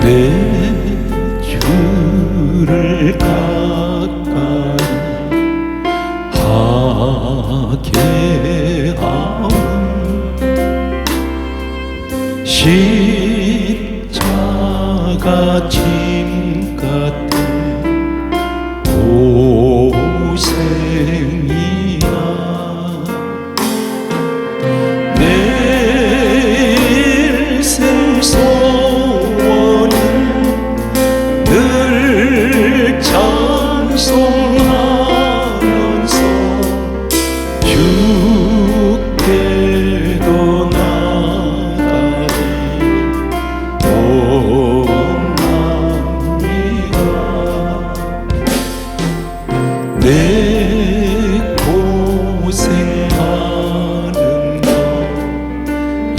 내 주를 가까이 하게 하오. 십자가 짐 같은 고생이야. 내 일생 소원은 늘 찬송하면서 주께로 나가리 원합니다. 내 고생하는 것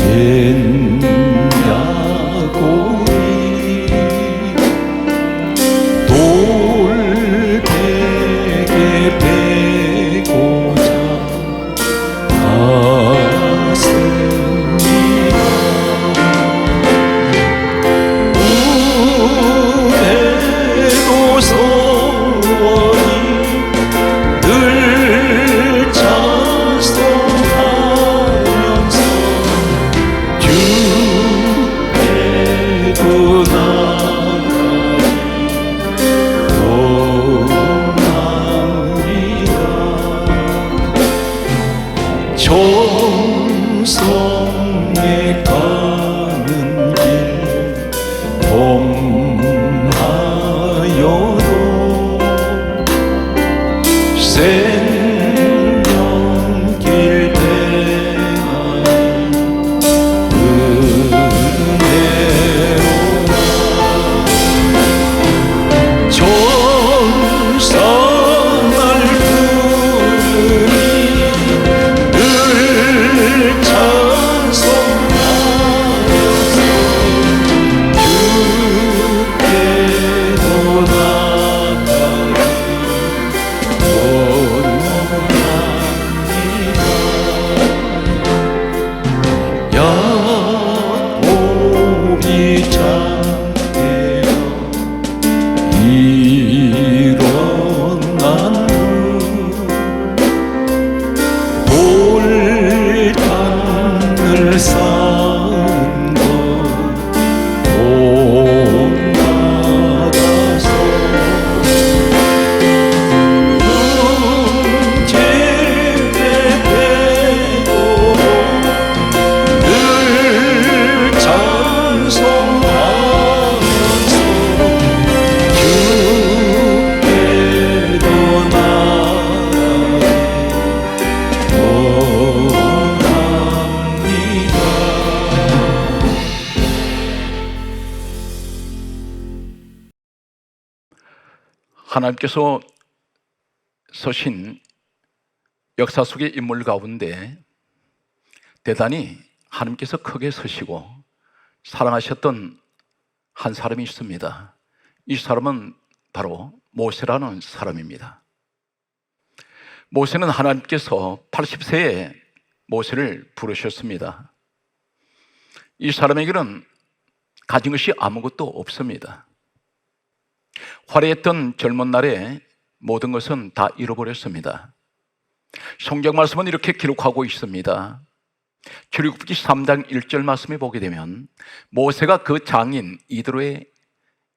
옛야고리 돌베개 베고자 갔습니다. 우레도 소원이 늘 찬송하면서 주께로 나가리 원합니다. 정성에 가는 길 험하여도 생명길 대하여 은혜로라. 전상할 부르니 늘 찬송하면서 주께로 나가리 원합니다. 야곱이 잠들어 일어난 후 돌단을 쌓은 것 본받아서 흠집에 베고 늘 찬송하면서 주께로 나가리 원합니다. 하나님께서 서신 역사 속의 인물 가운데 대단히 하나님께서 크게 서시고 사랑하셨던 한 사람이 있습니다. 이 사람은 바로 모세라는 사람입니다. 모세는 하나님께서 80세에 모세를 부르셨습니다. 이 사람에게는 가진 것이 아무것도 없습니다. 화려했던 젊은 날에 모든 것은 다 잃어버렸습니다. 성경 말씀은 이렇게 기록하고 있습니다. 출애굽기 3장 1절 말씀에 보게 되면 모세가 그 장인 이드로의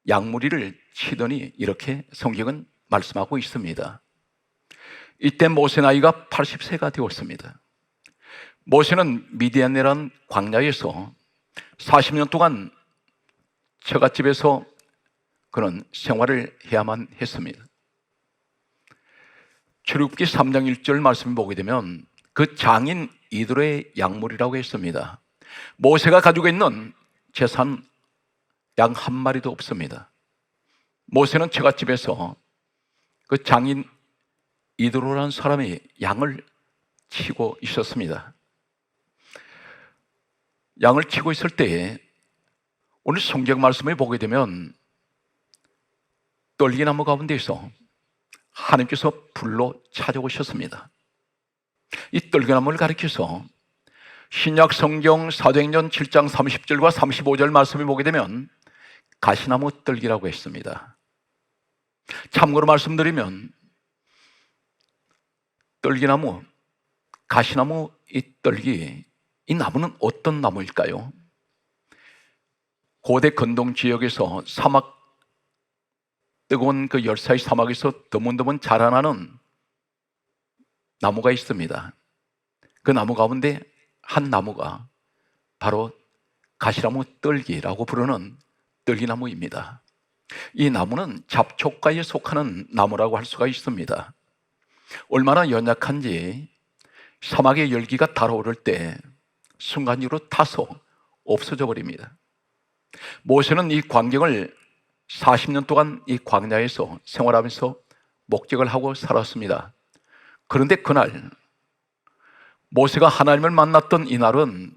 양무리를 치더니 이렇게 성경은 말씀하고 있습니다. 이때 모세 나이가 80세가 되었습니다. 모세는 미디안이라는 광야에서 40년 동안 처갓집에서 그는 생활을 해야만 했습니다. 출애굽기 3장 1절 말씀을 보게 되면 그 장인 이드로의 양물이라고 했습니다. 모세가 가지고 있는 재산 양 한 마리도 없습니다. 모세는 처갓집에서 그 장인 이드로라는 사람이 양을 치고 있었습니다. 양을 치고 있을 때에 오늘 성경 말씀을 보게 되면 떨기나무 가운데에서 하나님께서 불로 찾아오셨습니다. 이 떨기나무를 가리켜서 신약 성경 사도행전 7장 30절과 35절 말씀을 보게 되면 가시나무 뜰기라고 했습니다. 참고로 말씀드리면 뜰기나무, 가시나무 이 뜰기, 이 나무는 어떤 나무일까요? 고대 근동 지역에서 사막, 뜨거운 그 열사의 사막에서 드문드문 자라나는 나무가 있습니다. 그 나무 가운데 한 나무가 바로 가시나무 뜰기라고 부르는 뜰기나무입니다. 이 나무는 잡초과에 속하는 나무라고 할 수가 있습니다. 얼마나 연약한지 사막의 열기가 달아오를 때 순간적으로 타서 없어져 버립니다. 모세는 이 광경을 40년 동안 이 광야에서 생활하면서 목적을 하고 살았습니다. 그런데 그날 모세가 하나님을 만났던 이날은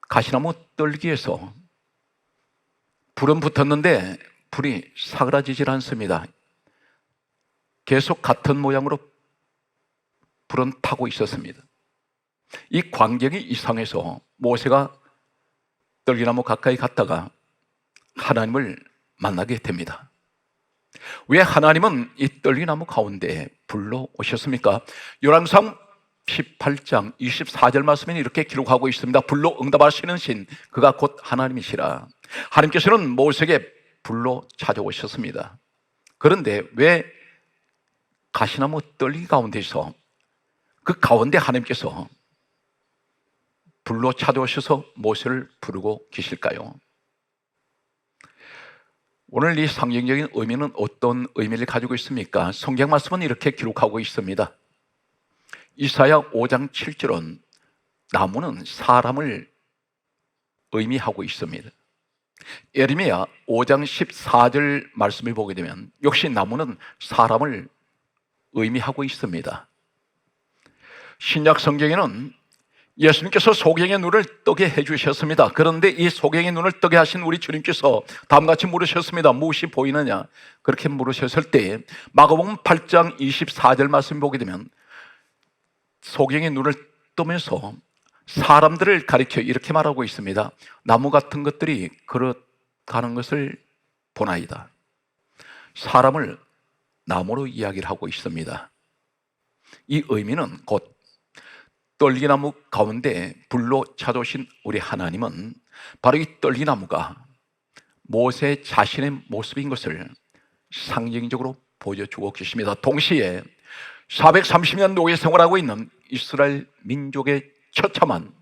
가시나무 뜰기에서 불은 붙었는데 불이 사그라지질 않습니다. 계속 같은 모양으로 불은 타고 있었습니다. 이 광경이 이상해서 모세가 뜰기나무 가까이 갔다가 하나님을 만나게 됩니다. 왜 하나님은 이 뜰기나무 가운데 불러 오셨습니까? 열왕기상 18장 24절 말씀에 이렇게 기록하고 있습니다. 불로 응답하시는 신, 그가 곧 하나님이시라. 하나님께서는 모세에게 불로 찾아오셨습니다. 그런데 왜 가시나무 뜰기 가운데서 그 가운데 하나님께서 불로 찾아오셔서 모세를 부르고 계실까요? 오늘 이 상징적인 의미는 어떤 의미를 가지고 있습니까? 성경 말씀은 이렇게 기록하고 있습니다. 이사야 5장 7절은 나무는 사람을 의미하고 있습니다. 예레미야 5장 14절 말씀을 보게 되면 역시 나무는 사람을 의미하고 있습니다. 신약 성경에는 예수님께서 소경의 눈을 뜨게 해주셨습니다. 그런데 이 소경의 눈을 뜨게 하신 우리 주님께서 다음같이 물으셨습니다. 무엇이 보이느냐? 그렇게 물으셨을 때 마가복음 8장 24절 말씀 보게 되면 소경의 눈을 뜨면서 사람들을 가리켜 이렇게 말하고 있습니다. 나무 같은 것들이 걸어가는 것을 보나이다. 사람을 나무로 이야기를 하고 있습니다. 이 의미는 곧 뜰기나무 가운데 불로 찾아오신 우리 하나님은 바로 이 뜰기나무가 모세 자신의 모습인 것을 상징적으로 보여주고 계십니다. 동시에 430년 노예 생활하고 있는 이스라엘 민족의 처참한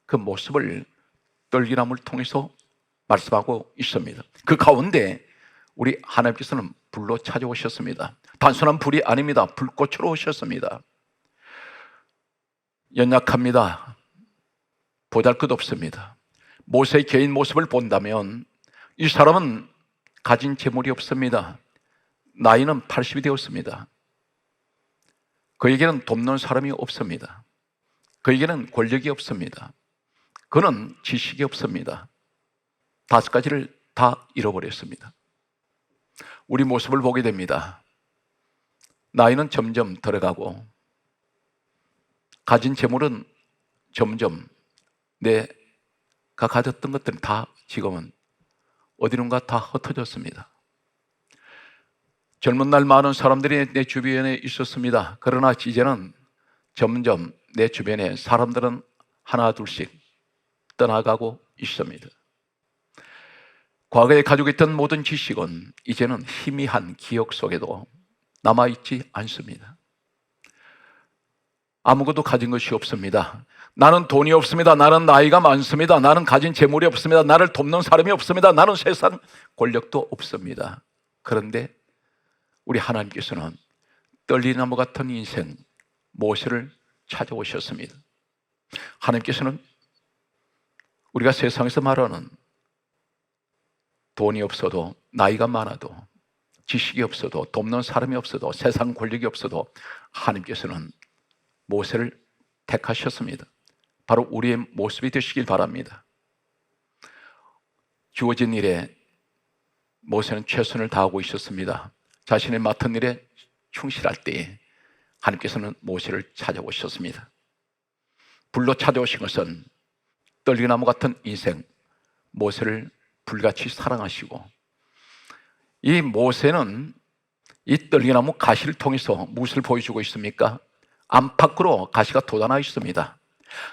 그 모습을 뜰기나무를 통해서 말씀하고 있습니다. 그 가운데 우리 하나님께서는 불로 찾아오셨습니다. 단순한 불이 아닙니다. 불꽃으로 오셨습니다. 연약합니다. 보잘것없습니다. 모세의 개인 모습을 본다면 이 사람은 가진 재물이 없습니다. 나이는 80이 되었습니다. 그에게는 돕는 사람이 없습니다. 그에게는 권력이 없습니다. 그는 지식이 없습니다. 5가지를 다 잃어버렸습니다. 우리 모습을 보게 됩니다. 나이는 점점 들어가고 가진 재물은 점점 내가 가졌던 것들은 다 지금은 어디론가 다 흩어졌습니다. 젊은 날 많은 사람들이 내 주변에 있었습니다. 그러나 이제는 점점 내 주변에 사람들은 하나 둘씩 떠나가고 있습니다. 과거에 가지고 있던 모든 지식은 이제는 희미한 기억 속에도 남아있지 않습니다. 아무것도 가진 것이 없습니다. 나는 돈이 없습니다. 나는 나이가 많습니다. 나는 가진 재물이 없습니다. 나를 돕는 사람이 없습니다. 나는 세상 권력도 없습니다. 그런데 우리 하나님께서는 뜰기나무 같은 인생 모세를 찾아오셨습니다. 하나님께서는 우리가 세상에서 말하는 돈이 없어도, 나이가 많아도, 지식이 없어도, 돕는 사람이 없어도, 세상 권력이 없어도 하나님께서는 모세를 택하셨습니다. 바로 우리의 모습이 되시길 바랍니다. 주어진 일에 모세는 최선을 다하고 있었습니다. 자신의 맡은 일에 충실할 때에 하나님께서는 모세를 찾아오셨습니다. 불로 찾아오신 것은 뜰기나무 같은 인생 모세를 불같이 사랑하시고, 이 모세는 이 떨기나무 가시를 통해서 무엇을 보여주고 있습니까? 안팎으로 가시가 돋아나 있습니다.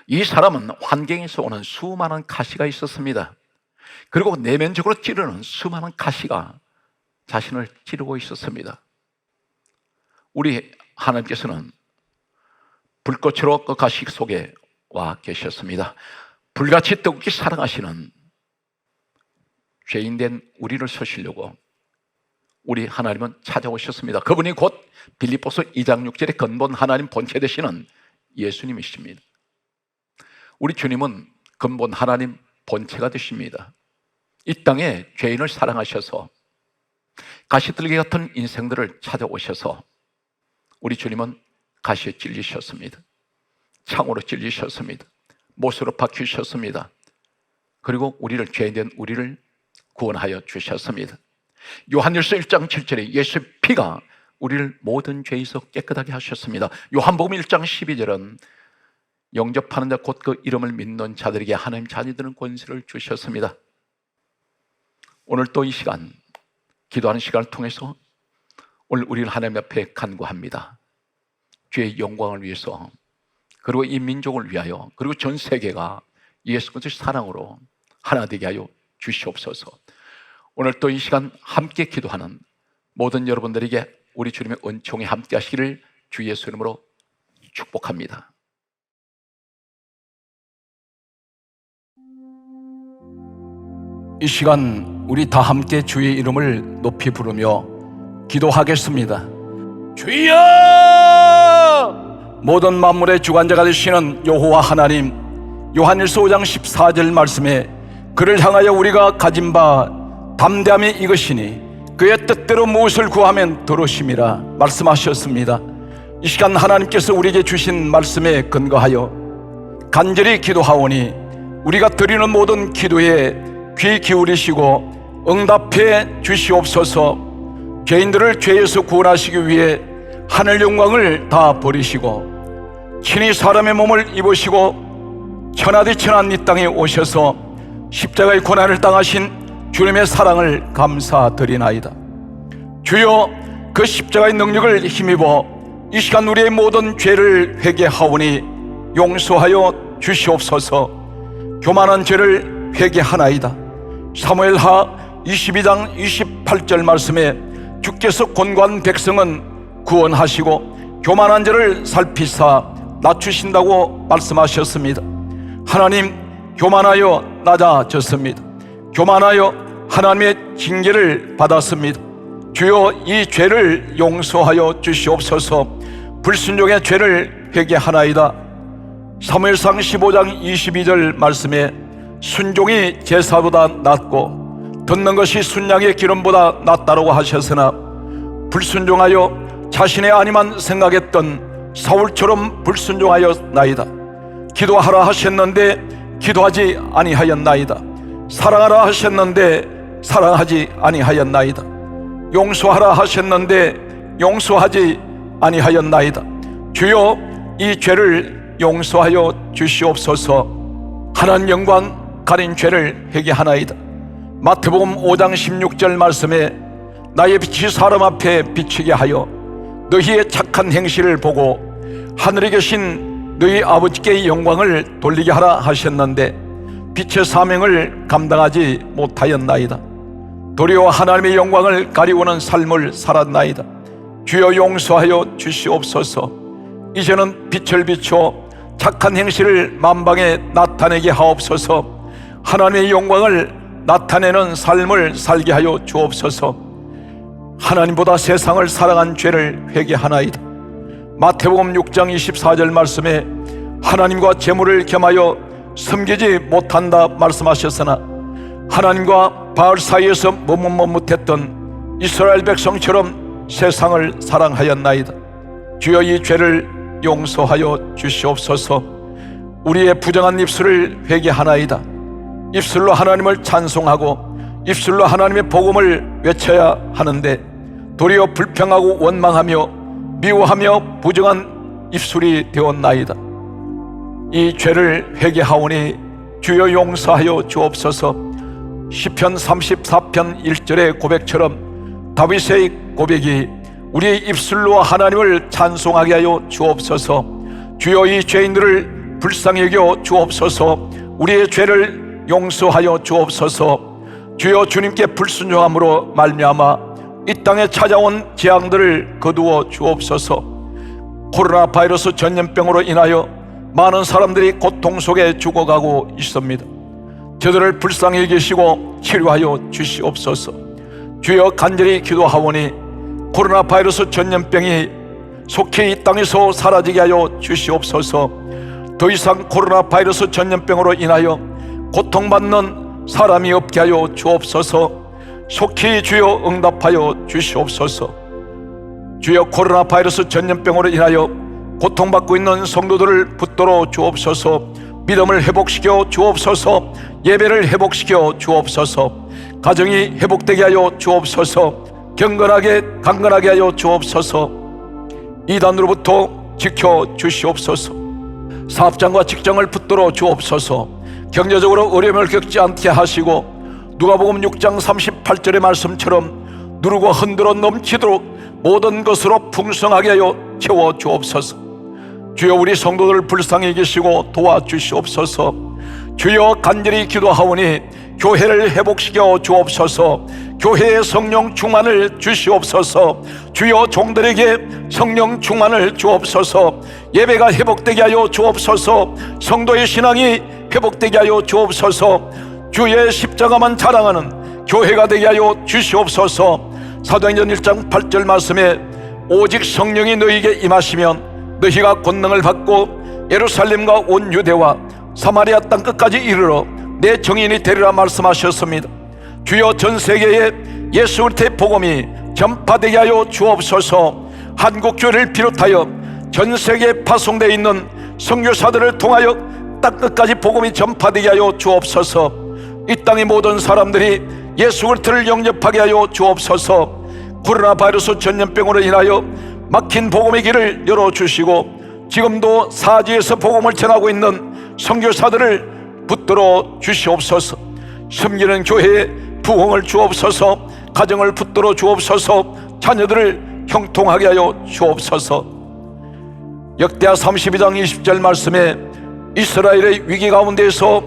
이 사람은 환경에서 오는 수많은 가시가 있었습니다. 그리고 내면적으로 찌르는 수많은 가시가 자신을 찌르고 있었습니다. 우리 하나님께서는 불꽃으로 그 가시 속에 와 계셨습니다. 불같이 뜨겁게 사랑하시는 죄인된 우리를 서시려고 우리 하나님은 찾아오셨습니다. 그분이 곧 빌립보서 2장 6절의 근본 하나님 본체 되시는 예수님이십니다. 우리 주님은 근본 하나님 본체가 되십니다. 이 땅에 죄인을 사랑하셔서 가시들기 같은 인생들을 찾아오셔서 우리 주님은 가시에 찔리셨습니다. 창으로 찔리셨습니다. 못으로 박히셨습니다. 그리고 우리를, 죄인된 우리를 구원하여 주셨습니다. 요한일서 1장 7절에 예수의 피가 우리를 모든 죄에서 깨끗하게 하셨습니다. 요한복음 1장 12절은 영접하는 자 곧 그 이름을 믿는 자들에게 하나님 자녀들은 권세를 주셨습니다. 오늘 또 이 시간, 기도하는 시간을 통해서 오늘 우리는 하나님 앞에 간구합니다. 주의 영광을 위해서, 그리고 이 민족을 위하여, 그리고 전 세계가 예수 그리스도의 사랑으로 하나 되게 하여 주시옵소서. 오늘 또 이 시간 함께 기도하는 모든 여러분들에게 우리 주님의 은총이 함께 하시기를 주 예수 이름으로 축복합니다. 이 시간 우리 다 함께 주의 이름을 높이 부르며 기도하겠습니다. 주여! 모든 만물의 주관자가 되시는 여호와 하나님, 요한일서 5장 14절 말씀에 그를 향하여 우리가 가진 바 담대함이 이것이니 그의 뜻대로 무엇을 구하면 들으심이라 말씀하셨습니다. 이 시간 하나님께서 우리에게 주신 말씀에 근거하여 간절히 기도하오니 우리가 드리는 모든 기도에 귀 기울이시고 응답해 주시옵소서. 죄인들을 죄에서 구원하시기 위해 하늘 영광을 다 버리시고 친히 사람의 몸을 입으시고 천하디천한 이 땅에 오셔서 십자가의 고난을 당하신 주님의 사랑을 감사드리나이다. 주여, 그 십자가의 능력을 힘입어 이 시간 우리의 모든 죄를 회개하오니 용서하여 주시옵소서. 교만한 죄를 회개하나이다. 사무엘하 22장 28절 말씀에 주께서 곤고한 백성은 구원하시고 교만한 죄를 살피사 낮추신다고 말씀하셨습니다. 하나님, 교만하여 낮아졌습니다. 교만하여 하나님의 징계를 받았습니다. 주여, 이 죄를 용서하여 주시옵소서. 불순종의 죄를 회개하나이다. 사무엘상 15장 22절 말씀에 순종이 제사보다 낫고 듣는 것이 순양의 기름보다 낫다라고 하셨으나 불순종하여 자신의 아니만 생각했던 사울처럼 불순종하였나이다. 기도하라 하셨는데 기도하지 아니하였나이다. 사랑하라 하셨는데 사랑하지 아니하였나이다. 용서하라 하셨는데 용서하지 아니하였나이다. 주여, 이 죄를 용서하여 주시옵소서. 하나님 영광 가린 죄를 회개하나이다. 마태복음 5장 16절 말씀에 나의 빛이 사람 앞에 비치게 하여 너희의 착한 행실을 보고 하늘에 계신 너희 아버지께 영광을 돌리게 하라 하셨는데 빛의 사명을 감당하지 못하였나이다. 도리어 하나님의 영광을 가리우는 삶을 살았나이다. 주여, 용서하여 주시옵소서. 이제는 빛을 비춰 착한 행실을 만방에 나타내게 하옵소서. 하나님의 영광을 나타내는 삶을 살게 하여 주옵소서. 하나님보다 세상을 사랑한 죄를 회개하나이다. 마태복음 6장 24절 말씀에 하나님과 재물을 겸하여 섬기지 못한다 말씀하셨으나 하나님과 바알 사이에서 머뭇머뭇했던 이스라엘 백성처럼 세상을 사랑하였나이다. 주여, 이 죄를 용서하여 주시옵소서. 우리의 부정한 입술을 회개하나이다. 입술로 하나님을 찬송하고 입술로 하나님의 복음을 외쳐야 하는데 도리어 불평하고 원망하며 미워하며 부정한 입술이 되었나이다. 이 죄를 회개하오니 주여, 용서하여 주옵소서. 시편 34편 1절의 고백처럼 다윗의 고백이 우리의 입술로 하나님을 찬송하게 하여 주옵소서. 주여, 이 죄인들을 불쌍히 여겨 주옵소서. 우리의 죄를 용서하여 주옵소서. 주여, 주님께 불순종함으로 말미암아 이 땅에 찾아온 재앙들을 거두어 주옵소서. 코로나 바이러스 전염병으로 인하여 많은 사람들이 고통 속에 죽어가고 있습니다. 저들을 불쌍히 여기시고 치료하여 주시옵소서. 주여, 간절히 기도하오니 코로나 바이러스 전염병이 속히 이 땅에서 사라지게 하여 주시옵소서. 더 이상 코로나 바이러스 전염병으로 인하여 고통받는 사람이 없게 하여 주옵소서. 속히 주여 응답하여 주시옵소서. 주여, 코로나 바이러스 전염병으로 인하여 고통받고 있는 성도들을 붙들어 주옵소서. 믿음을 회복시켜 주옵소서. 예배를 회복시켜 주옵소서. 가정이 회복되게 하여 주옵소서. 경건하게 강건하게 하여 주옵소서. 이단으로부터 지켜 주시옵소서. 사업장과 직장을 붙들어 주옵소서. 경제적으로 어려움을 겪지 않게 하시고 누가복음 6장 38절의 말씀처럼 누르고 흔들어 넘치도록 모든 것으로 풍성하게 하여 채워 주옵소서. 주여, 우리 성도들을 불쌍히 여기시고 도와주시옵소서. 주여, 간절히 기도하오니 교회를 회복시켜 주옵소서. 교회의 성령 충만을 주시옵소서. 주여, 종들에게 성령 충만을 주옵소서. 예배가 회복되게 하여 주옵소서. 성도의 신앙이 회복되게 하여 주옵소서. 주의 십자가만 자랑하는 교회가 되게 하여 주시옵소서. 사도행전 1장 8절 말씀에 오직 성령이 너희에게 임하시면 너희가 권능을 받고 예루살렘과 온 유대와 사마리아 땅 끝까지 이르러 내 증인이 되리라 말씀하셨습니다. 주여, 전 세계에 예수 그리스도의 복음이 전파되게 하여 주옵소서. 한국교회를 비롯하여 전 세계에 파송되어 있는 선교사들을 통하여 땅 끝까지 복음이 전파되게 하여 주옵소서. 이 땅의 모든 사람들이 예수 그리스도를 영접하게 하여 주옵소서. 코로나 바이러스 전염병으로 인하여 막힌 복음의 길을 열어주시고 지금도 사지에서 복음을 전하고 있는 선교사들을 붙들어 주시옵소서. 섬기는 교회에 부흥을 주옵소서. 가정을 붙들어 주옵소서. 자녀들을 형통하게 하여 주옵소서. 역대하 32장 20절 말씀에 이스라엘의 위기 가운데서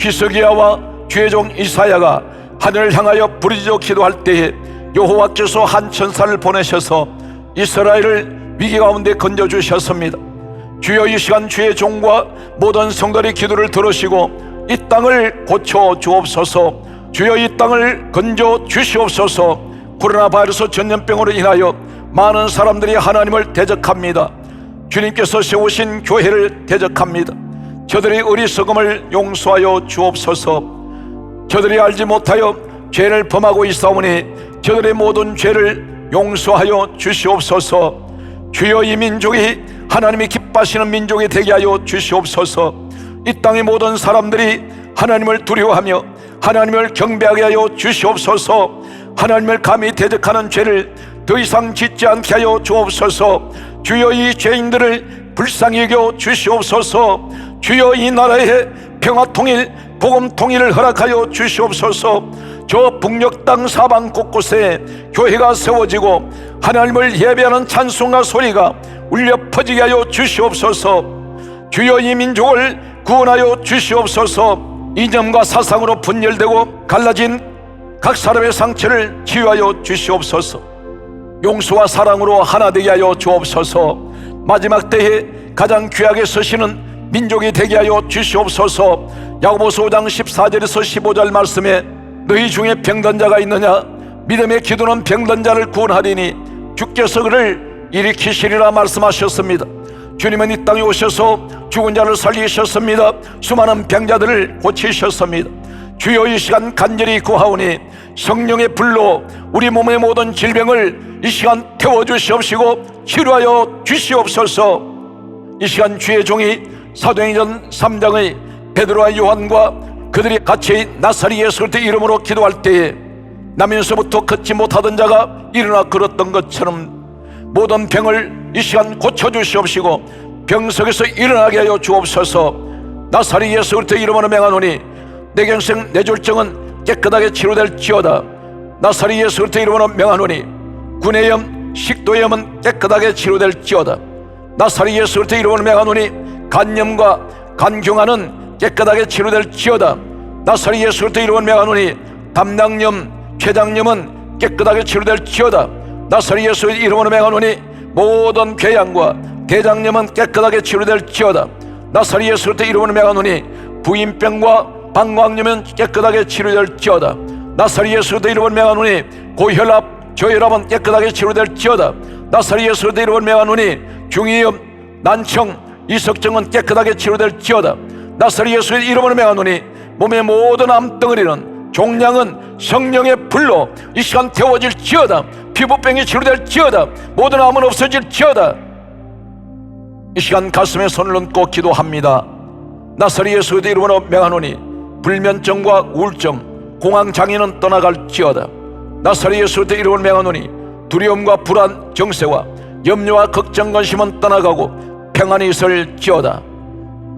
히스기야와 주의 종 이사야가 하늘을 향하여 부르짖어 기도할 때에 여호와께서 한 천사를 보내셔서 이스라엘을 위기 가운데 건져주셨습니다. 주여, 이 시간 주의 종과 모든 성도의 기도를 들으시고 이 땅을 고쳐 주옵소서. 주여, 이 땅을 건져 주시옵소서. 코로나 바이러스 전염병으로 인하여 많은 사람들이 하나님을 대적합니다. 주님께서 세우신 교회를 대적합니다. 저들의 어리석음을 용서하여 주옵소서. 저들이 알지 못하여 죄를 범하고 있사오니 저들의 모든 죄를 용서하여 주시옵소서. 주여, 이 민족이 하나님이 기뻐하시는 민족이 되게 하여 주시옵소서. 이 땅의 모든 사람들이 하나님을 두려워하며 하나님을 경배하게 하여 주시옵소서. 하나님을 감히 대적하는 죄를 더 이상 짓지 않게 하여 주옵소서. 주여, 이 죄인들을 불쌍히 여겨 주시옵소서. 주여, 이 나라의 평화 통일, 복음 통일을 허락하여 주시옵소서. 저 북녘 땅 사방 곳곳에 교회가 세워지고 하나님을 예배하는 찬송과 소리가 울려 퍼지게 하여 주시옵소서. 주여, 이 민족을 구원하여 주시옵소서. 이념과 사상으로 분열되고 갈라진 각 사람의 상처를 치유하여 주시옵소서. 용서와 사랑으로 하나 되게 하여 주옵소서. 마지막 때에 가장 귀하게 서시는 민족이 되게 하여 주시옵소서. 야고보서 5장 14절에서 15절 말씀에 너희 중에 병든 자가 있느냐? 믿음의 기도는 병든 자를 구원하리니 주께서 그를 일으키시리라 말씀하셨습니다. 주님은 이 땅에 오셔서 죽은 자를 살리셨습니다. 수많은 병자들을 고치셨습니다. 주여, 이 시간 간절히 구하오니 성령의 불로 우리 몸의 모든 질병을 이 시간 태워주시옵시고 치료하여 주시옵소서. 이 시간 주의 종이 사도행전 3장의 베드로와 요한과 그들이 같이 나사리 예수 그리스도의 이름으로 기도할 때에 나면서부터 걷지 못하던 자가 일어나 걸었던 것처럼 모든 병을 이 시간 고쳐주시옵시고 병석에서 일어나게 하여 주옵소서. 나사리 예수 그리스도의 이름으로 명하노니 내 경생 내 졸정은 깨끗하게 치료될지어다. 나사렛 예수 그리스도의 이름으로 명하노니 군의 염, 식도의 염은 깨끗하게 치료될지어다. 나사렛 예수 그리스도의 이름으로 명하노니 간염과 간경화는 깨끗하게 치료될지어다. 나사렛 예수 그리스도의 이름으로 명하노니 담낭염, 췌장염은 깨끗하게 치료될지어다. 나사렛 예수의 이름으로 명하노니 모든 궤양과 대장염은 깨끗하게 치료될지어다. 나사렛 예수 그리스도의 이름으로 명하노니 부인병과 방광염은 깨끗하게 치료될지어다. 나사렛 예수 그리스도의 이름으로 명하노니 고혈압, 저혈압은 깨끗하게 치료될지어다. 나사렛 예수 그리스도의 이름으로 명하노니 중이염, 난청, 이석증은 깨끗하게 치료될지어다. 나사렛 예수의 이름으로 명하노니 몸의 모든 암덩어리는 종양은 성령의 불로 이 시간 태워질지어다. 피부병이 치료될지어다. 모든 암은 없어질지어다. 이 시간 가슴에 손을 얹고 기도합니다. 나사렛 예수의 이름으로 명하노니 불면증과 우울증, 공황장애는 떠나갈지어다. 나사렛 예수의 이름으로 명하노니 두려움과 불안, 정세와 염려와 걱정, 근심은 떠나가고 평안이 있을지어다.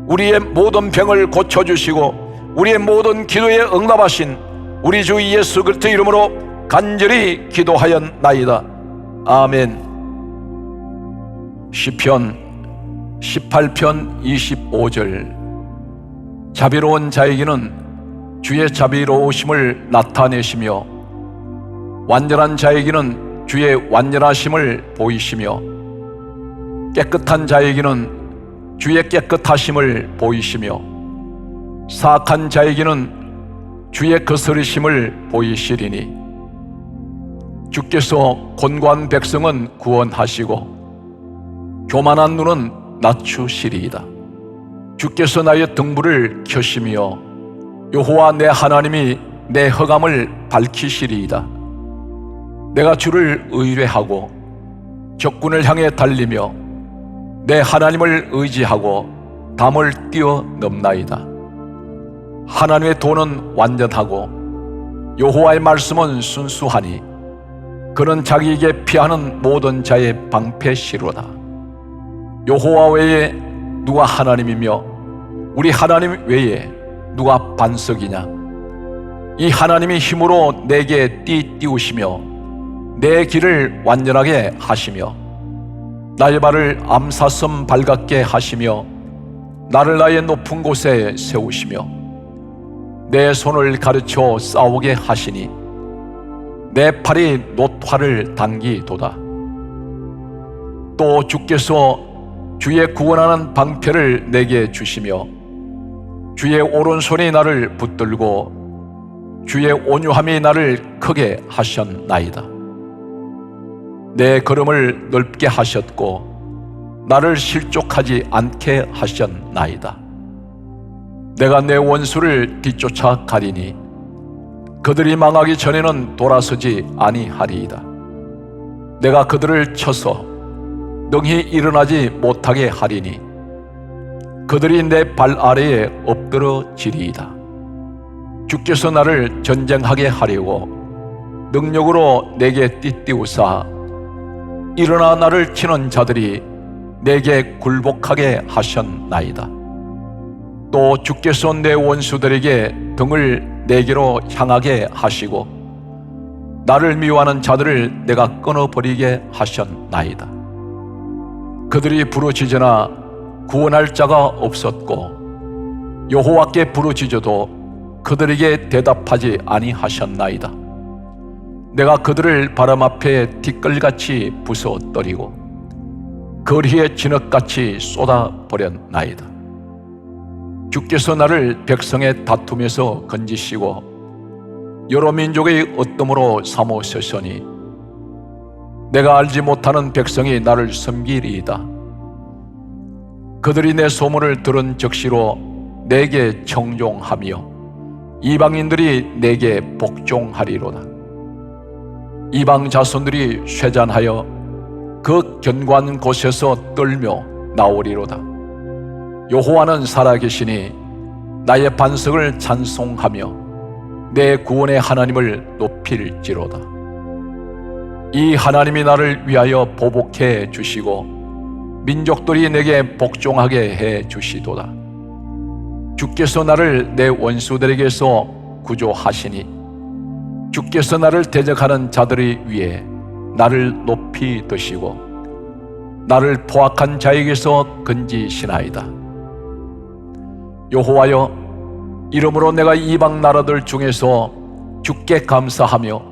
우리의 모든 병을 고쳐주시고 우리의 모든 기도에 응답하신 우리 주 예수 그리스도의 이름으로 간절히 기도하였나이다. 아멘. 시편 18편 25절. 자비로운 자에게는 주의 자비로우심을 나타내시며 완전한 자에게는 주의 완전하심을 보이시며 깨끗한 자에게는 주의 깨끗하심을 보이시며 사악한 자에게는 주의 거스르심을 보이시리니 주께서 곤고한 백성은 구원하시고 교만한 눈은 낮추시리이다. 주께서 나의 등불을 켜시며 여호와 내 하나님이 내 흑암을 밝히시리이다. 내가 주를 의뢰하고 적군을 향해 달리며 내 하나님을 의지하고 담을 뛰어넘나이다. 하나님의 도는 완전하고 여호와의 말씀은 순수하니 그는 자기에게 피하는 모든 자의 방패시로다. 여호와 외에 누가 하나님이며 우리 하나님 외에 누가 반석이냐. 이 하나님이 힘으로 내게 띠띠우시며 내 길을 완전하게 하시며 나의 발을 암사슴 발같게 하시며 나를 나의 높은 곳에 세우시며 내 손을 가르쳐 싸우게 하시니 내 팔이 놋화를 당기도다. 또 주께서 주의 구원하는 방패를 내게 주시며 주의 오른손이 나를 붙들고 주의 온유함이 나를 크게 하셨나이다. 내 걸음을 넓게 하셨고 나를 실족하지 않게 하셨나이다. 내가 내 원수를 뒤쫓아 가리니 그들이 망하기 전에는 돌아서지 아니하리이다. 내가 그들을 쳐서 능히 일어나지 못하게 하리니 그들이 내 발 아래에 엎드러지리이다. 주께서 나를 전쟁하게 하려고 능력으로 내게 띠띠우사 일어나 나를 치는 자들이 내게 굴복하게 하셨나이다. 또 주께서 내 원수들에게 등을 내게로 향하게 하시고 나를 미워하는 자들을 내가 끊어버리게 하셨나이다. 그들이 부르짖으나 구원할 자가 없었고 여호와께 부르짖어도 그들에게 대답하지 아니하셨나이다. 내가 그들을 바람 앞에 티끌같이 부숴뜨리고 거리에 진흙같이 쏟아버렸나이다. 주께서 나를 백성의 다툼에서 건지시고 여러 민족의 어뜸으로 삼으셨으니 내가 알지 못하는 백성이 나를 섬기리이다. 그들이 내 소문을 들은 즉시로 내게 청종하며 이방인들이 내게 복종하리로다. 이방 자손들이 쇠잔하여 그 견고한 곳에서 떨며 나오리로다. 여호와는 살아계시니 나의 반석을 찬송하며 내 구원의 하나님을 높일지로다. 이 하나님이 나를 위하여 보복해 주시고 민족들이 내게 복종하게 해 주시도다. 주께서 나를 내 원수들에게서 구조하시니 주께서 나를 대적하는 자들이 위에 나를 높이 드시고 나를 포악한 자에게서 건지시나이다. 여호와여, 이름으로 내가 이방 나라들 중에서 주께 감사하며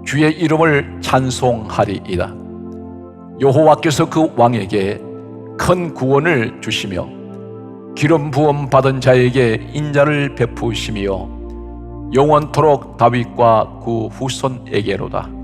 주의 이름을 찬송하리이다. 여호와께서 그 왕에게 큰 구원을 주시며 기름 부음 받은 자에게 인자를 베푸시며 영원토록 다윗과 그 후손에게로다.